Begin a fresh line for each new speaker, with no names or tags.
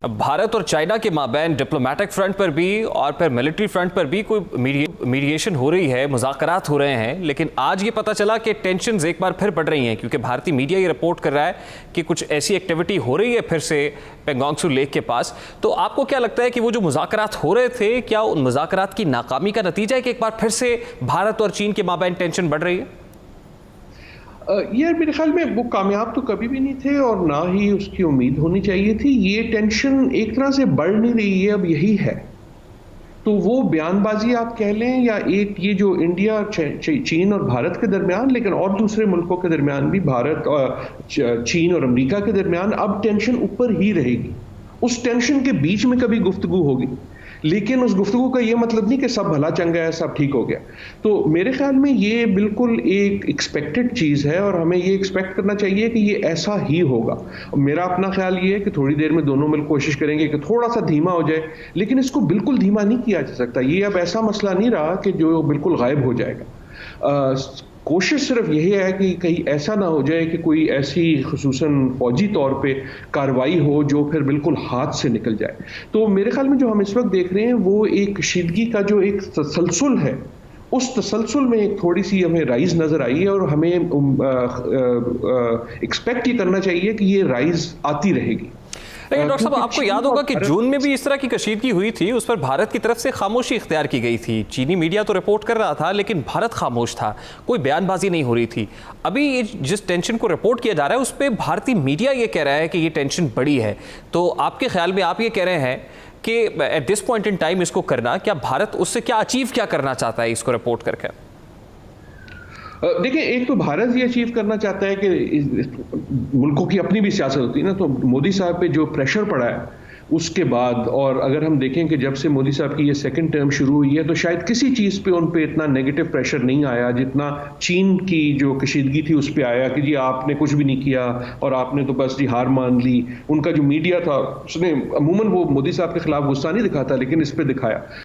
भारत और चाइना के माबैन diplomatic front पर भी और फिर मिलिट्री फ्रंट पर भी कोई मीडिएशन हो रही है, मुज़ाकरात हो रहे हैं, लेकिन आज ये पता चला कि टेंशन्स एक बार फिर बढ़ रही हैं क्योंकि भारतीय मीडिया ये रिपोर्ट कर रहा है कि कुछ ऐसी एक्टिविटी हो रही है फिर से पेंगोंग त्सू लेक के पास। तो आपको क्या लगता है कि वो जो मुज़ाकरात हो रहे थे, क्या उन मुज़ाकरात की नाकामी का नतीजा है कि एक बार फिर से भारत और चीन के माबैन टेंशन बढ़ रही है?
यार मेरे ख्याल में वो कामयाब तो कभी भी नहीं थे और ना ही उसकी उम्मीद होनी चाहिए थी। ये टेंशन एक तरह से बढ़ नहीं रही है, अब यही है। तो वो बयानबाजी आप कह लें या एक ये जो इंडिया चीन और भारत के दरमियान, लेकिन और दूसरे मुल्कों के दरमियान भी, भारत और चीन और अमेरिका के दरमियान अब टेंशन ऊपर ही रहेगी। उस टेंशन के बीच में कभी गुफ्तगू होगी, लेकिन उस गुफ्तगू का ये मतलब नहीं कि सब भला चंगा है, सब ठीक हो गया। तो मेरे ख्याल में ये बिल्कुल एक एक्सपेक्टेड चीज़ है और हमें ये एक्सपेक्ट करना चाहिए कि ये ऐसा ही होगा। मेरा अपना ख्याल ये है कि थोड़ी देर में दोनों मिलकर कोशिश करेंगे कि थोड़ा सा धीमा हो जाए, लेकिन इसको बिल्कुल धीमा नहीं किया जा सकता। ये अब ऐसा मसला नहीं रहा कि जो बिल्कुल गायब हो जाएगा। कोशिश सिर्फ यही है कि कहीं ऐसा ना हो जाए कि कोई ऐसी खुसूसन फौजी तौर पे कार्रवाई हो जो फिर बिल्कुल हाथ से निकल जाए। तो मेरे ख्याल में जो हम इस वक्त देख रहे हैं वो एक कशीदगी का जो एक तसलसल है, उस तसलसल में एक थोड़ी सी हमें राइज नजर आई है और हमें एक्सपेक्ट ये करना चाहिए कि ये राइज आती रहेगी।
लेकिन डॉक्टर साहब, आपको याद होगा कि जून में भी इस तरह की कशीदगी हुई थी, उस पर भारत की तरफ से खामोशी इख्तियार की गई थी। चीनी मीडिया तो रिपोर्ट कर रहा था लेकिन भारत खामोश था, कोई बयानबाजी नहीं हो रही थी। अभी जिस टेंशन को रिपोर्ट किया जा रहा है उस पर भारतीय मीडिया ये कह रहा है कि ये टेंशन बड़ी है। तो आपके ख्याल में आप ये कह रहे हैं कि at this point in time इसको करना, क्या भारत उससे क्या अचीव क्या करना चाहता है इसको रिपोर्ट करके?
देखिए, एक तो भारत ये अचीव करना चाहता है कि मुल्कों की अपनी भी सियासत होती है ना, तो मोदी साहब पे जो प्रेशर पड़ा है उसके बाद, और अगर हम देखें कि जब से मोदी साहब की ये सेकंड टर्म शुरू हुई है तो शायद किसी चीज़ पे उन पे इतना नेगेटिव प्रेशर नहीं आया जितना चीन की जो कशीदगी थी उस पे आया कि जी आपने कुछ भी नहीं किया और आपने तो बस जी हार मान ली। उनका जो मीडिया था उसने अमूमन वो मोदी साहब के खिलाफ गुस्सा नहीं दिखाता, लेकिन इस पे दिखाया।